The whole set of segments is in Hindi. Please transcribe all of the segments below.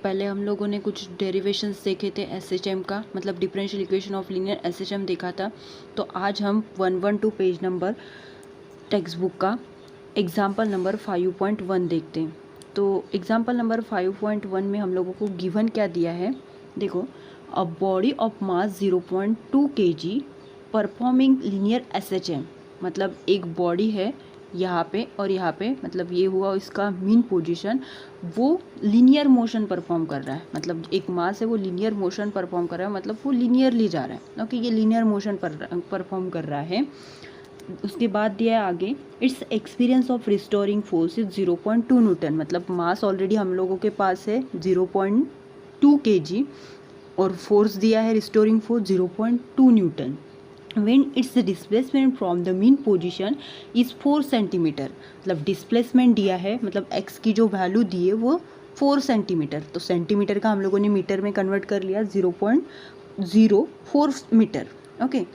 पहले हम लोगों ने कुछ डेरिवेशंस देखे थे एसएचएम का, मतलब differential equation of linear SHM देखा था। तो आज हम 112 पेज नंबर टेक्स्ट बुक का एग्जाम्पल नंबर 5.1 देखते हैं। तो एग्जाम्पल नंबर 5.1 में हम लोगों को गिवन क्या दिया है, देखो, a body of mass 0.2 kg performing linear SHM, मतलब एक बॉडी है यहाँ पे और यहाँ पे, मतलब ये हुआ इसका मीन पोजीशन, वो लीनियर मोशन परफॉर्म कर रहा है, मतलब एक मास है वो लीनियर मोशन परफॉर्म कर रहा है, मतलब वो लीनियरली जा रहा है। ओके, ये लीनियर मोशन परफॉर्म कर रहा है। उसके बाद दिया है आगे, it's experience of restoring force is 0.2 Newton, मतलब मास ऑलरेडी हम लोगों के पास है 0.2 kg और फोर्स दिया है restoring force 0.2 Newton. when its displacement from the mean position is 4 centimetre, मतलब डिस्प्लेसमेंट दिया है, मतलब x की जो वैल्यू दी है वो 4 सेंटीमीटर, तो सेंटीमीटर का हम लोगों ने मीटर में कन्वर्ट कर लिया 0.04 मीटर। ओके,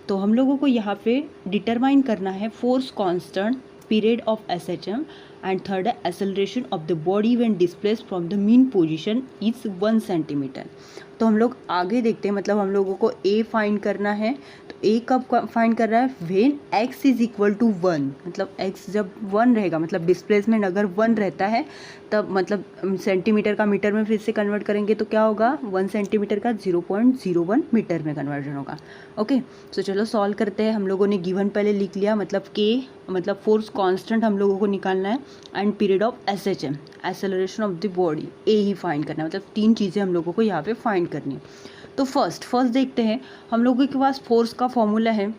तो हम लोगों को यहाँ पे डिटरमाइन करना है force constant, period of SHM, and third है acceleration of the body when displaced from the mean position is 1 centimetre. तो हम लोग आगे देखते हैं, मतलब हम लोगों को ए फाइंड करना है। तो ए कब फाइंड कर रहा है, when x is equal to 1, मतलब एक्स जब 1 रहेगा, मतलब डिस्प्लेसमेंट अगर 1 रहता है तब, मतलब सेंटीमीटर का मीटर में फिर से कन्वर्ट करेंगे तो क्या होगा, 1 सेंटीमीटर का 0.01 मीटर में कन्वर्जन होगा। ओके, तो चलो सॉल्व करते हैं। हम लोगों ने गिवन पहले लिख लिया, मतलब के, मतलब फोर्स कांस्टेंट हम लोगों को निकालना है, and period of SHM, acceleration of the body, A he find करना है, मतलब 3 चीज़ें हम लोगों को यहाँ पे फाइंड करनी है। तो फर्स्ट देखते हैं, हम लोगों के पास फोर्स का फॉर्मूला है।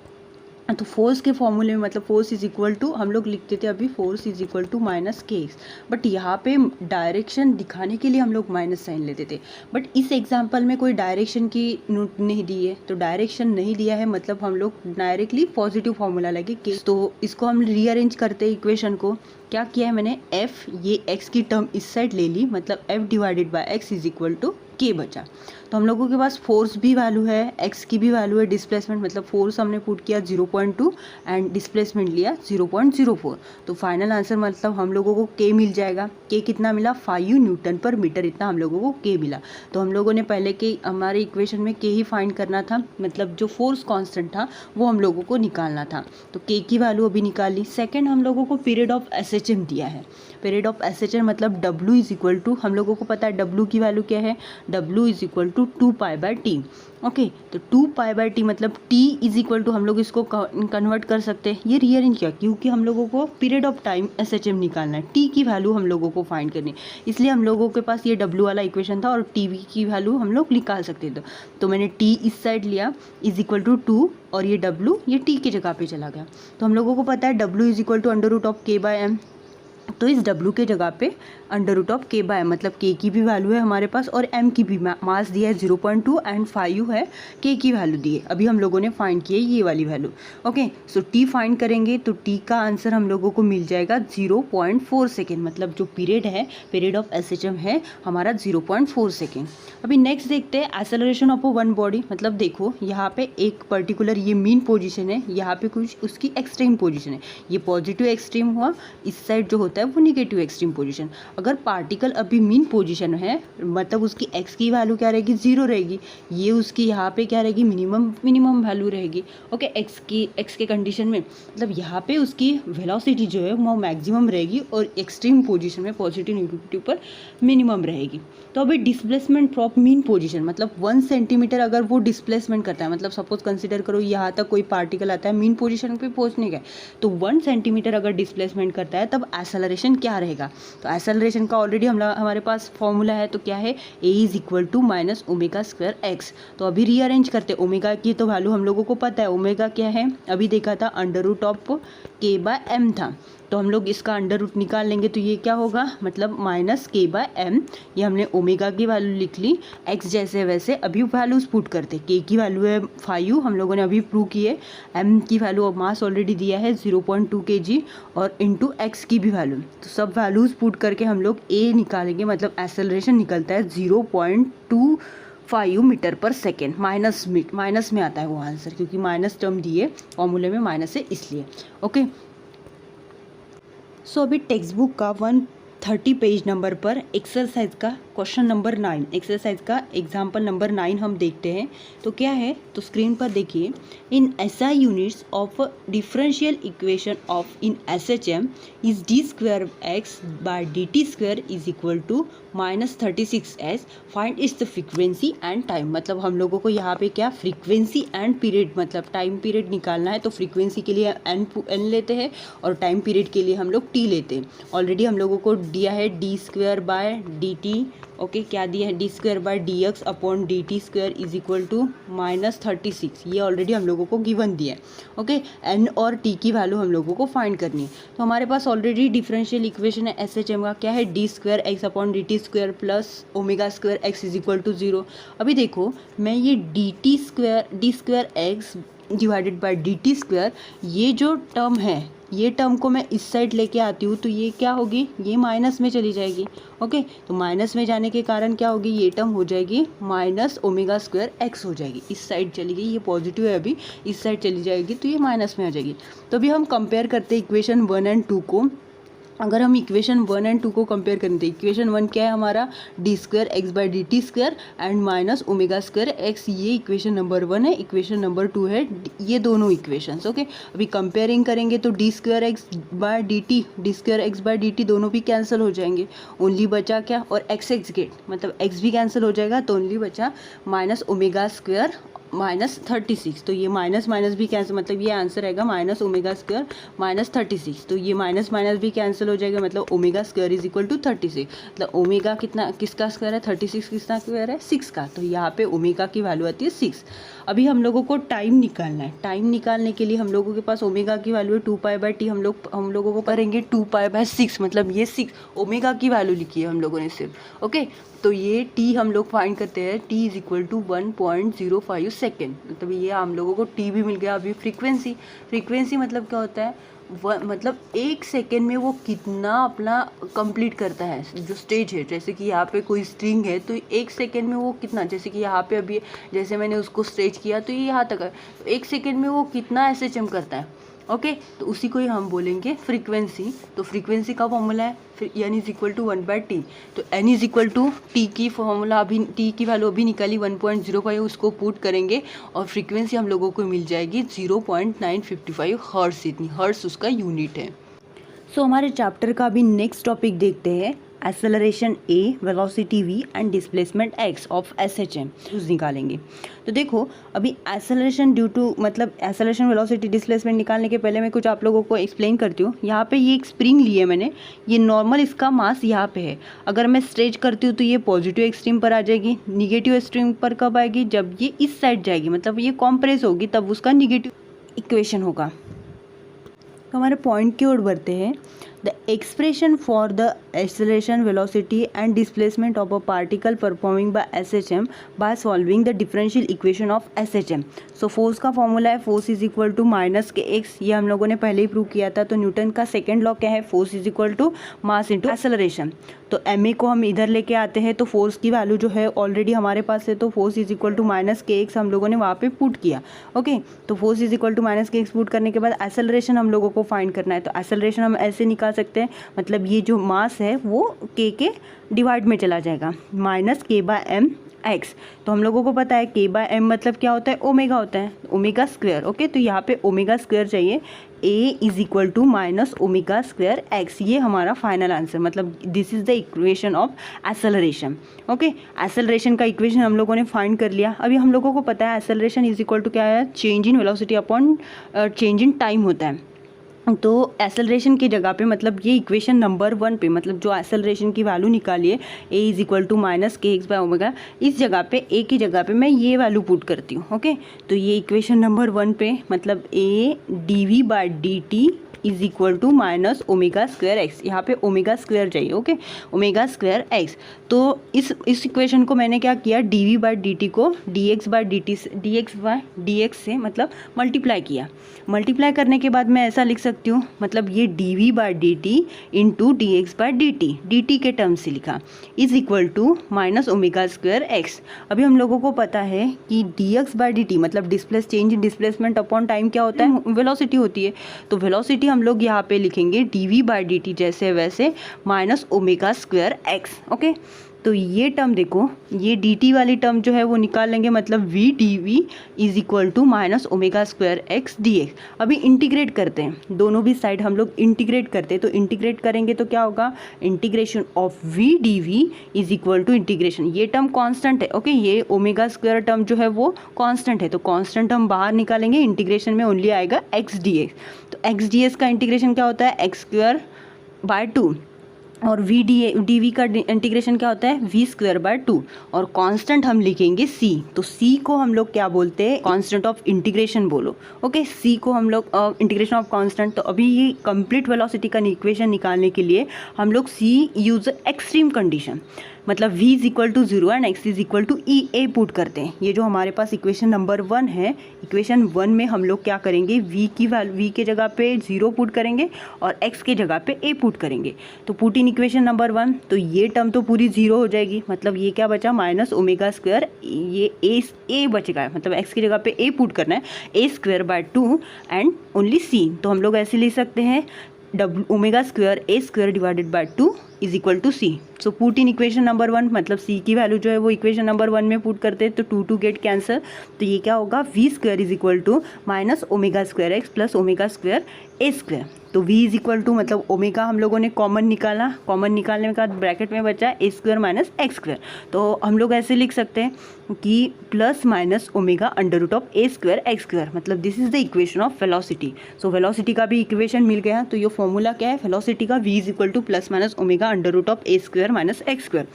तो फोर्स के फॉर्मूले में, मतलब फोर्स इज इक्वल टू, हम लोग लिखते थे अभी force is equal to minus k x, but यहाँ पे डायरेक्शन दिखाने के लिए हम लोग माइनस साइन लेते थे, बट इस एग्जांपल में कोई डायरेक्शन की नोट नहीं दी है, तो डायरेक्शन नहीं दिया है, मतलब हम लोग डायरेक्टली पॉजिटिव फॉर्मूला लगे के। तो इसको हम रीअरेंज करते हैं इक्वेशन को। क्या किया है मैंने, एफ, ये एक्स की टर्म इस साइड ले ली, मतलब F divided by x is equal to k बचा। तो हम लोगों के पास फोर्स भी वैल्यू है, एक्स की भी वैल्यू है, डिस्प्लेसमेंट, मतलब फोर्स हमने पुट किया 0.2 एंड डिस्प्लेसमेंट लिया 0.04। तो फाइनल आंसर मतलब हम लोगों को के मिल जाएगा। के कितना मिला, 5 न्यूटन पर मीटर, इतना हम लोगों को के मिला। तो हम लोगों ने पहले के हमारे इक्वेशन में के ही फाइंड करना था, मतलब जो फोर्स कांस्टेंट था वो हम लोगों को निकालना था, तो के की वैल्यू अभी निकाल ली। सेकेंड, हम लोगों को पीरियड ऑफ एसएचएम दिया है। पीरियड ऑफ एसएचएम मतलब W इज इक्वल टू, हम लोगों को पता है W की वैल्यू क्या है, W is equal to 2π/t। Okay, तो 2π/t मतलब T इज इक्वल टू, हम लोग इसको कन्वर्ट कर सकते हैं, ये रीअरेंज किया क्योंकि हम लोगों को पीरियड ऑफ टाइम एसएचएम निकालना है, T की वैल्यू हम लोगों को फाइंड करनी है, इसलिए हम लोगों के पास ये W वाला इक्वेशन था और TV की वैल्यू हम लोग निकाल सकते थे। तो मैंने T इस साइड लिया इज इक्वल टू 2 और ये W ये T की जगह पे चला गया। तो हम लोगों को पता है W is equal to √k/m, तो इस W के जगह पे √k/m, मतलब K की भी वैल्यू है हमारे पास और M की भी, मास दिया है 0.2 एंड 5 है, K की वैल्यू दी है, अभी हम लोगों ने फाइंड की है ये वाली वैल्यू। ओके, सो T फाइंड करेंगे तो T का आंसर हम लोगों को मिल जाएगा 0.4 सेकेंड, मतलब जो पीरियड है, पीरियड ऑफ एसएचएम है हमारा 0.4 सेकेंड। अभी नेक्स्ट देखते हैं एक्सेलरेशन ऑफ वन बॉडी, मतलब देखो यहाँ पे एक पर्टिकुलर ये मीन पोजीशन है, यहाँ पे कुछ उसकी एक्सट्रीम पोजीशन है, ये पॉजिटिव एक्सट्रीम हुआ, इस साइड जो होता है वो निगेटिव एक्सट्रीम पोजीशन। अगर पार्टिकल अभी मीन पोजीशन है, मतलब उसकी एक्स की वैल्यू क्या रहेगी, 0 रहेगी, ये उसकी यहाँ पे क्या रहेगी, मिनिमम वैल्यू रहेगी। ओके, एक्स के कंडीशन में, मतलब यहाँ पे उसकी वेलोसिटी जो है वो मैक्सिमम रहेगी और एक्सट्रीम पोजीशन में पॉजिटिव नेगेटिव पर मिनिमम रहेगी। तो अभी डिस्प्लेसमेंट फ्रॉम मीन पोजीशन, मतलब 1 सेंटीमीटर अगर वो डिस्प्लेसमेंट करता है, मतलब सपोज कंसिडर करो यहाँ तक कोई पार्टिकल आता है मीन पोजीशन पे पहुँचने का, तो 1 सेंटीमीटर अगर डिस्प्लेसमेंट करता है तब एक्सेलरेशन क्या रहेगा। तो एक्सेलरेशन का ऑलरेडी हमारे पास फॉर्मूला है, तो क्या है, a is equal to minus ω²x। तो अभी रीअरेंज करते, ओमेगा की तो वैल्यू हम लोगों को पता है, ओमेगा क्या है अभी देखा था, √k/m था, तो हम लोग इसका अंडर रूट निकाल लेंगे, तो ये क्या होगा, मतलब -k/m, ये हमने ओमेगा की वैल्यू लिख ली। x जैसे वैसे अभी वैल्यूज पुट करते, k की वैल्यू है 5 हम लोगों ने अभी प्रूव की है, m की वैल्यू मास ऑलरेडी दिया है 0.2 kg और इंटू x की भी वैल्यू, तो सब वैल्यूज पुट करके हम लोग a निकालेंगे, मतलब एक्सेलरेशन निकलता है 0.25 मीटर पर सेकेंड, माइनस में आता है वो आंसर, क्योंकि माइनस टर्म दिए फॉर्मूले में माइनस है इसलिए। ओके, सो अभी टेक्स्ट बुक का 30 पेज नंबर पर एक्सरसाइज का क्वेश्चन नंबर 9, एक्सरसाइज का एग्जाम्पल नंबर 9 हम देखते हैं। तो क्या है, तो स्क्रीन पर देखिए, in SI units of differential equation of in SHM is d square x by d t square is equal to -36s, find its the frequency and time. मतलब हम लोगों को यहाँ पे क्या फ्रीक्वेंसी एंड पीरियड मतलब टाइम पीरियड निकालना है। तो फ्रीक्वेंसी के लिए n लेते हैं और टाइम पीरियड के लिए हम लोग t लेते हैं। ऑलरेडी हम लोगों को दिया है d square by d t, okay, क्या दिया है d square by d x upon d t square is equal to -36, ये ऑलरेडी हम लोगों को गिवन दिया है। ओके, n और t की वैल्यू हम लोगों को फाइंड करनी है। तो हमारे पास ऑलरेडी डिफरेंशियल इक्वेशन है एस एच एम का, क्या है d square x upon d t square plus omega square x is equal to 0। अभी देखो, मैं ये d square x divided by d t square, ये जो टर्म है, ये टर्म को मैं इस साइड लेके आती हूँ तो ये क्या होगी, ये माइनस में चली जाएगी। ओके, तो माइनस में जाने के कारण क्या होगी, ये टर्म हो जाएगी माइनस ओमेगा स्क्वायर एक्स हो जाएगी। इस साइड चली गई, ये पॉजिटिव है अभी, इस साइड चली जाएगी तो ये माइनस में आ जाएगी। तो अभी हम कंपेयर करते हैं इक्वेशन 1 एंड 2 को। अगर हम इक्वेशन 1 एंड 2 को कंपेयर करें तो इक्वेशन 1 क्या है हमारा, D square x by D t square and minus omega square x, ये इक्वेशन नंबर 1 है। इक्वेशन नंबर 2 है ये दोनों इक्वेशंस। ओके, अभी कंपेयरिंग करेंगे तो d square x by d t दोनों भी कैंसिल हो जाएंगे, ओनली बचा क्या, और एक्स गेट मतलब एक्स भी कैंसिल हो जाएगा तो ओनली बचा माइनस ओमेगा स्क्वायर -36। तो ये माइनस माइनस भी कैंसिल, मतलब ये आंसर आएगा माइनस ओमेगा स्क्वायर -36। तो ये माइनस माइनस भी कैंसिल हो जाएगा, मतलब omega square is equal to 36। मतलब ओमेगा कितना किसका स्क्वायर है, 36 किसका स्क्वायर है, 6 का। तो यहाँ पे ओमेगा की वैल्यू आती है 6। अभी हम लोगों को टाइम निकालना है। टाइम निकालने के लिए हम लोगों के पास ओमेगा की वैल्यू है 2π/t, हम लोगों को करेंगे 2π/6, मतलब ये 6 ओमेगा की वैल्यू लिखी है हम लोगों ने सिर्फ। ओके, तो ये t हम लोग फाइंड करते हैं, t is equal to 1.05 second, मतलब ये हम लोगों को t भी मिल गया। अभी फ्रीक्वेंसी मतलब क्या होता है, मतलब 1 सेकेंड में वो कितना अपना कंप्लीट करता है जो स्टेज है। जैसे कि यहाँ पे कोई स्ट्रिंग है तो 1 सेकेंड में वो कितना, जैसे कि यहाँ पे अभी जैसे मैंने उसको स्ट्रेच किया तो ये यहाँ तक है, तो 1 सेकेंड में वो कितना ऐसे चम करता है। ओके, तो उसी को ही हम बोलेंगे फ्रीक्वेंसी। तो फ्रीक्वेंसी का फॉर्मूला है n is equal to 1/t। तो n is equal to t की फॉर्मूला अभी t की वैल्यू अभी निकाली 1.05, उसको पुट करेंगे और फ्रीक्वेंसी हम लोगों को मिल जाएगी 0.955 हर्ट्ज, इतनी हर्ट्ज उसका यूनिट है। सो हमारे चैप्टर का अभी नेक्स्ट टॉपिक देखते हैं, acceleration a, velocity v and displacement x of SHM निकालेंगे। तो देखो, अभी एक्सेलरेशन ड्यू टू मतलब एक्सेलरेशन वेलोसिटी डिस्प्लेसमेंट निकालने के पहले मैं कुछ आप लोगों को एक्सप्लेन करती हूँ। यहाँ पे ये एक स्प्रिंग ली है मैंने, ये नॉर्मल इसका मास यहाँ पे है। अगर मैं स्ट्रेच करती हूँ तो ये पॉजिटिव एक्सट्रीम पर आ जाएगी, निगेटिव एक्सट्रीम पर कब आएगी, जब ये इस साइड जाएगी, मतलब ये कॉम्प्रेस होगी तब उसका निगेटिव इक्वेशन होगा। तो हमारे पॉइंट की ओर बढ़ते हैं। The expression for the acceleration, velocity and displacement of a particle performing by SHM by solving the differential equation of SHM. So force का फॉर्मूला है force is equal to -kx, ये हम लोगों ने पहले ही प्रूव किया था। तो न्यूटन का सेकेंड लॉ क्या है, force is equal to mass into acceleration। तो ma को हम इधर लेके आते हैं तो force की वैल्यू जो है ऑलरेडी हमारे पास है, तो force is equal to -kx हम लोगों ने वहाँ पे पुट किया। ओके, तो force is equal to -kx put करने के बाद acceleration हम लोगों को फाइंड करना है। तो acceleration हम ऐसे निकाल सकते हैं, मतलब ये जो मास है वो k के डिवाइड में चला जाएगा, -k/m x। तो हम लोगों को पता है k/m मतलब क्या होता है, ओमेगा होता है, ओमेगा स्क्वायर। ओके, तो यहाँ पे ओमेगा स्क्वायर चाहिए, a is equal to minus omega square x, ये हमारा फाइनल आंसर, मतलब this is the equation of acceleration. Okay, acceleration का इक्वेशन हम लोगों ने फाइंड कर लिया। अभी हम लोगों को पता है एक्सेलरेशन इज इक्वल टू क्या है, change in velocity upon change in time होता है। तो एक्सेलरेशन की जगह पे, मतलब ये इक्वेशन नंबर 1 पे, मतलब जो एक्सेलरेशन की वैल्यू निकाली है a is equal to -kx/ω, इस जगह पे a की जगह पे मैं ये वैल्यू पुट करती हूँ। ओके, तो ये इक्वेशन नंबर 1 पे मतलब a dv/dt is equal to minus omega square x, यहाँ पे ओमेगा स्क्वायर चाहिए। Okay, omega square x. तो इस इक्वेशन को मैंने क्या किया, dv/dt को dx से मतलब मल्टीप्लाई किया। मल्टीप्लाई करने के बाद मैं ऐसा लिख सकती हूँ, मतलब ये dv/dt इंटू dx/dt, dt के टर्म से लिखा, is equal to minus omega square x. अभी हम लोगों को पता है कि dx/dt मतलब change in displacement upon time क्या होता है, वेलोसिटी होती है। तो वेलोसिटी हम लोग यहाँ पे लिखेंगे dv/dt जैसे वैसे minus omega square x. Okay, तो ये टर्म देखो, ये dt वाली टर्म जो है वो निकाल लेंगे, मतलब v dv is equal to minus omega square x dx। अभी इंटीग्रेट करते हैं, दोनों भी साइड हम लोग इंटीग्रेट करते हैं, तो इंटीग्रेट करेंगे तो क्या होगा, integration of v dv is equal to integration, ये टर्म कांस्टेंट है। ओके, ये ओमेगा स्क्वायर टर्म जो है वो कांस्टेंट है, तो कांस्टेंट हम बाहर निकालेंगे, इंटीग्रेशन में ओनली आएगा x dx। तो x dx का इंटीग्रेशन क्या होता है, एक्स स्क्वायर बाय 2, और डी वी का इंटीग्रेशन क्या होता है, वी स्क्वायर बाय 2, और कांस्टेंट हम लिखेंगे c। तो c को हम लोग क्या बोलते हैं, कांस्टेंट ऑफ इंटीग्रेशन बोलो। ओके, c को हम लोग इंटीग्रेशन ऑफ कांस्टेंट। तो अभी ये कंप्लीट वेलोसिटी का इक्वेशन निकालने के लिए हम लोग c यूज एक्सट्रीम कंडीशन, मतलब v is equal to 0 and x is equal to e a put करते हैं। ये जो हमारे पास इक्वेशन नंबर 1 है, इक्वेशन 1 में हम लोग क्या करेंगे, v के जगह पे 0 पुट करेंगे और x के जगह पे a पुट करेंगे। तो पुट इन इक्वेशन नंबर 1, तो ये टर्म तो पूरी 0 हो जाएगी, मतलब ये क्या बचा, माइनस ओमेगा स्क्वायर, ये a बचेगा, मतलब x की जगह पे a पुट करना है, a square by 2 and only c। तो हम लोग ऐसे लिख सकते हैं omega square a square divided by 2 is equal to c। So put in equation number 1, मतलब c की वैल्यू जो है वो इक्वेशन नंबर 1 में पुट करते हैं, तो 2 गेट कैंसर, तो ये क्या होगा, v square is equal to minus omega square x plus omega square a square. तो v इज इक्वल टू, मतलब ओमेगा हम लोगों ने कॉमन निकाला, कॉमन निकालने के बाद ब्रैकेट में बचा a square minus x square. तो हम लोग ऐसे लिख सकते हैं कि plus minus omega under root of a square x square, मतलब this is the equation of velocity. So velocity का भी इक्वेशन मिल गया। तो ये फॉर्मूला क्या है वेलोसिटी का, v is equal to plus minus omega under root of a square minus x square.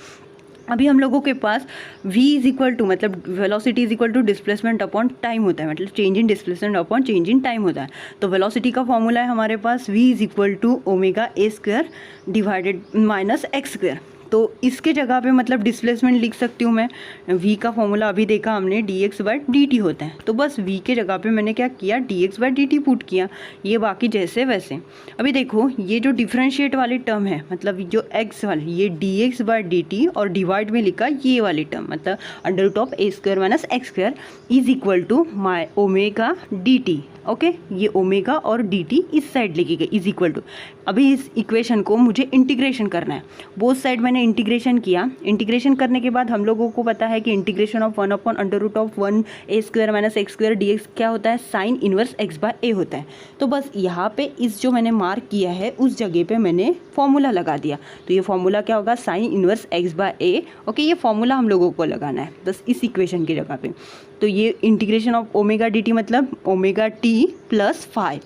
अभी हम लोगों के पास v इज इक्वल टू, मतलब velocity is equal to displacement upon time होता है, मतलब change in displacement upon change in time होता है। तो वेलोसिटी का फॉर्मूला है हमारे पास v is equal to omega a square divided minus x square. तो इसके जगह पे मतलब डिस्प्लेसमेंट लिख सकती हूँ मैं, v का फॉर्मूला अभी देखा हमने dx बाय dt होता है, तो बस v के जगह पे मैंने क्या किया, dx बाय dt पुट किया, ये बाकी जैसे वैसे। अभी देखो ये जो डिफरेंशिएट वाली टर्म है, मतलब जो x वाली, ये dx बाय dt और डिवाइड में लिखा ये वाली टर्म, मतलब under root of a square minus x square is equal to my omega dt। Okay, ये ओमेगा और dt इस साइड लेके गए इज इक्वल टू। अभी इस इक्वेशन को मुझे इंटीग्रेशन करना है, बोथ साइड मैंने इंटीग्रेशन किया। इंटीग्रेशन करने के बाद हम लोगों को पता है कि integration of 1 upon under root of 1 a square minus x square dx क्या होता है, sine inverse x by a होता है। तो बस यहाँ पे इस जो मैंने मार्क किया है उस जगह पे मैंने फॉर्मूला लगा दिया। तो ये फॉर्मूला क्या होगा, sine inverse x by a। Okay, ये फॉर्मूला हम लोगों को लगाना है बस इस इक्वेशन की जगह पे। तो ये इंटीग्रेशन ऑफ ओमेगा dt मतलब ओमेगा t प्लस फाइव,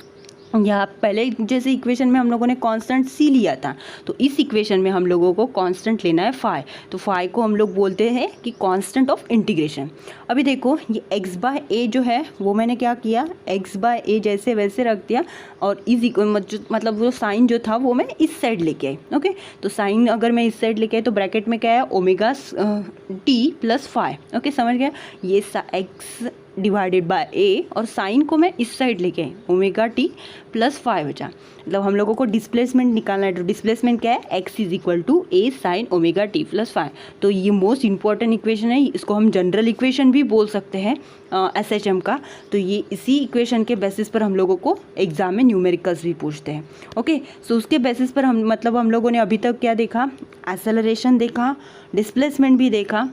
यहाँ पहले जैसे इक्वेशन में हम लोगों ने कांस्टेंट c लिया था, तो इस इक्वेशन में हम लोगों को कांस्टेंट लेना है फाई। तो फाई को हम लोग बोलते हैं कि कांस्टेंट ऑफ इंटीग्रेशन। अभी देखो ये x बाय a जो है वो मैंने क्या किया, x बाय a जैसे वैसे रख दिया, और इज मतलब वो साइन जो था वो मैं इस साइड लेके आई। ओके, तो साइन अगर मैं इस साइड लेके आई तो ब्रैकेट में क्या है, omega t plus five. Okay, समझ गया, ये x डिवाइडेड बाय a और साइन को मैं इस साइड लेके आई, ओमेगा t प्लस फाइव बचा। मतलब हम लोगों को डिस्प्लेसमेंट निकालना है, तो डिस्प्लेसमेंट क्या है, x is equal to a sine omega t plus five. तो ये मोस्ट इंपॉर्टेंट इक्वेशन है, इसको हम जनरल इक्वेशन भी बोल सकते हैं SHM का। तो ये इसी इक्वेशन के बेसिस पर हम लोगों को एग्जाम में न्यूमेरिकल्स भी पूछते हैं। ओके, सो उसके बेसिस पर हम लोगों ने अभी तक क्या देखा, एक्सेलरेशन देखा, डिस्प्लेसमेंट भी देखा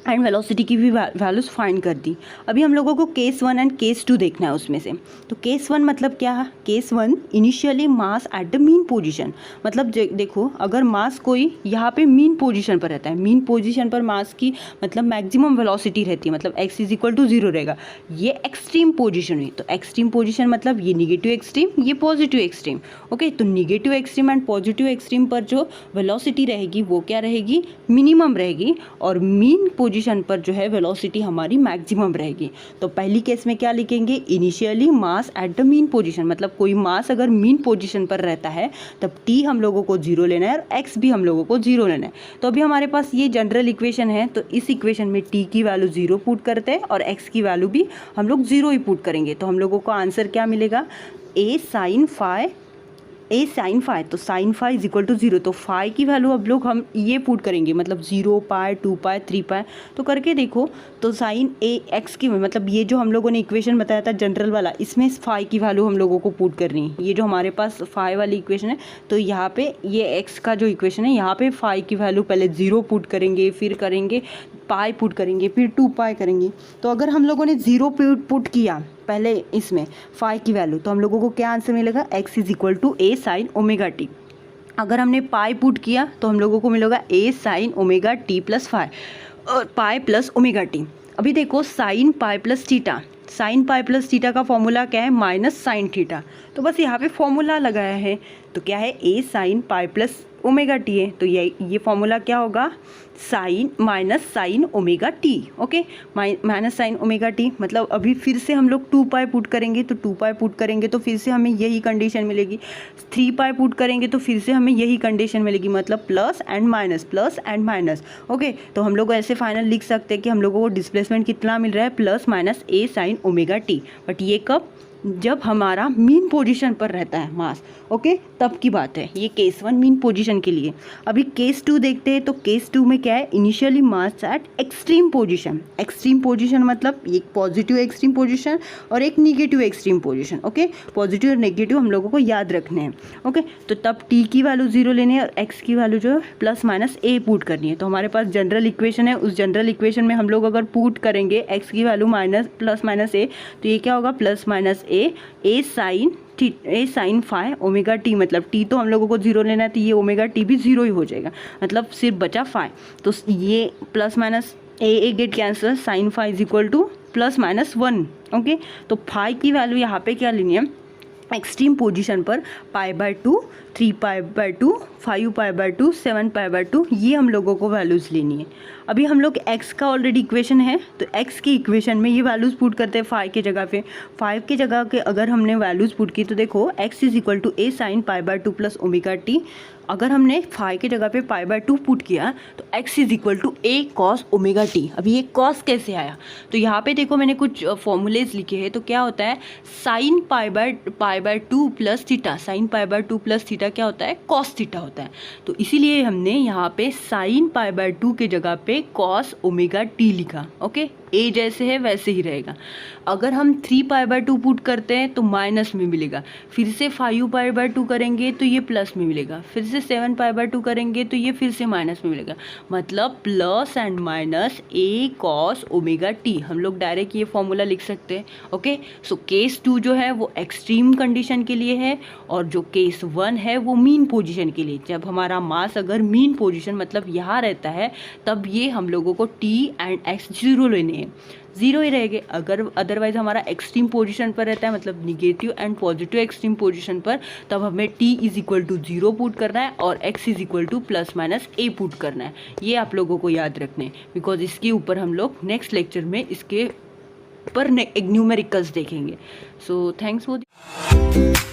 एंड वेलोसिटी की भी वैल्यूज फाइंड कर दी। अभी हम लोगों को केस 1 एंड केस 2 देखना है उसमें से। तो केस 1 मतलब क्या है, case 1 initially mass at the mean position. मतलब देखो अगर मास कोई यहाँ पे मीन पोजीशन पर रहता है, मीन पोजीशन पर मास की मतलब मैक्सिमम वेलोसिटी रहती है, मतलब x इज इक्वल टू 0 रहेगा। ये एक्सट्रीम पोजीशन हुई, तो एक्सट्रीम पोजीशन मतलब ये निगेटिव एक्सट्रीम, ये पॉजिटिव एक्सट्रीम। ओके, तो negative extreme and positive extreme पर जो वेलोसिटी रहेगी वो क्या रहेगी, मिनिमम रहेगी, और मीन पोजीशन पर जो है वेलोसिटी हमारी मैक्सिमम रहेगी। तो पहली केस में क्या लिखेंगे, initially mass at the mean position, मतलब कोई मास अगर मीन पोजीशन पर रहता है तब t हम लोगों को 0 लेना है और x भी हम लोगों को 0 लेना है। तो अभी हमारे पास ये जनरल इक्वेशन है, तो इस इक्वेशन में t की वैल्यू 0 पुट करते हैं और x की वैल्यू भी हम लोग 0 ही पुट करेंगे। तो हम लोगों को आंसर क्या मिलेगा, a sine phi a sine phi, तो sine phi is equal to 0, तो फाई की वैल्यू अब लोग हम ये पुट करेंगे, मतलब 0 पाई 2 पाई 3 पाई, तो करके देखो तो साइन ए एक्स की मतलब ये जो हम लोगों ने इक्वेशन बताया था जनरल वाला, इसमें फाई की वैल्यू हम लोगों को पुट करनी है। ये जो हमारे पास फाई वाली इक्वेशन है, तो यहाँ पे ये एक्स का जो इक्वेशन है यहाँ पे फाई की वैल्यू पहले 0 पुट करेंगे, फिर करेंगे पाई पुट करेंगे, फिर 2 पाई करेंगे। तो अगर हम लोगों ने 0 पुट किया पहले इसमें फाई की वैल्यू, तो हम लोगों को क्या आंसर मिलेगा, x is equal to a sine omega t. अगर हमने पाई पुट किया तो हम लोगों को मिलेगा a sine omega t plus pi plus omega t. अभी देखो sine pi plus theta, sine pi plus theta का फॉर्मूला क्या है, माइनस साइन थीटा। तो बस यहाँ पे फॉर्मूला लगाया है, तो क्या है a sine pi plus omega t है, तो ये फॉर्मूला क्या होगा, sine minus sine omega t. Okay, minus sine omega t, मतलब अभी फिर से हम लोग 2 पाई पुट करेंगे, तो 2 पाई पुट करेंगे तो फिर से हमें यही कंडीशन मिलेगी, 3 पाई पुट करेंगे तो फिर से हमें यही कंडीशन मिलेगी, मतलब प्लस एंड माइनस। ओके, तो हम लोग ऐसे फाइनल लिख सकते हैं कि हम लोगों को डिस्प्लेसमेंट कितना मिल रहा है, plus minus A sine omega T. But ये कब, जब हमारा मीन पोजीशन पर रहता है मास। ओके, तब की बात है, ये केस 1 मीन पोजीशन के लिए। अभी केस 2 देखते हैं, तो केस 2 में क्या है, initially mass at extreme position. Extreme position मतलब एक पॉजिटिव एक्सट्रीम पोजीशन और एक negative extreme position. Okay, positive और नेगेटिव हम लोगों को याद रखने हैं। ओके, तो तब टी की वैल्यू 0 लेनी है और एक्स की वैल्यू जो है प्लस माइनस ए पुट करनी है। तो हमारे पास जनरल इक्वेशन है, उस जनरल इक्वेशन में हम लोग अगर पुट करेंगे एक्स की वैल्यू प्लस माइनस ए, तो ये क्या होगा, प्लस माइनस ए साइन फाई ओमेगा टी, मतलब टी तो हम लोगों को 0 लेना है, तो ये ओमेगा टी भी 0 ही हो जाएगा, मतलब सिर्फ बचा फाई। तो ये plus minus a get cancel, sine phi is equal to plus minus 1। Okay, तो फाई की वैल्यू यहाँ पे क्या लेनी है, एक्सट्रीम पोजीशन पर pi by 2, 3 pi by 2, 5 pi by 2, 7 pi by 2, ये हम लोगों को वैल्यूज़ लेनी है। अभी हम लोग x का ऑलरेडी इक्वेशन है, तो x की इक्वेशन में ये वैल्यूज़ पुट करते हैं 5 के जगह पे। 5 के जगह के अगर हमने वैल्यूज़ पुट की, तो देखो x is equal to a sine pi by 2 plus omega t. अगर हमने 5 के जगह पे पाई बाय 2 पुट किया, तो x is equal to a cos omega t. अभी ये कॉस कैसे आया, तो यहाँ पे देखो मैंने कुछ फॉर्मूलेज लिखे हैं। तो क्या होता है, sign pi by 2 plus theta, sine pi by 2 plus theta क्या होता है, कॉस थीटा होता है। तो इसीलिए हमने यहाँ पे साइन पाई बाय 2 के जगह पे कॉस ओमेगा टी लिखा। ओके, ए जैसे है वैसे ही रहेगा। अगर हम 3 पाई बाय 2 पुट करते हैं तो माइनस में मिलेगा, फिर से 5 पाई बाय 2 करेंगे तो ये प्लस में मिलेगा, फिर से 7 पाई बाय 2 करेंगे तो ये फिर से माइनस में मिलेगा, मतलब plus and minus A cos omega T. हम लोग डायरेक्ट ये फॉर्मूला लिख सकते हैं। ओके, सो केस 2 जो है वो एक्सट्रीम कंडीशन के लिए है, और जो केस 1 है वो मीन पोजीशन के लिए। जब हमारा मास अगर मीन पोजीशन मतलब यहाँ रहता है, तब ये हम लोगों को टी एंड एक्स 0 लेने हैं, 0 ही रहेंगे। अगर अदरवाइज हमारा एक्सट्रीम पोजीशन पर रहता है, मतलब negative and positive extreme position पर, तब हमें t is equal to 0 put करना है और x is equal to plus minus a put करना है। ये आप लोगों को याद रखने, बिकॉज इसके ऊपर हम लोग नेक्स्ट लेक्चर में इसके ऊपर न्यूमेरिकल्स देखेंगे। So thanks for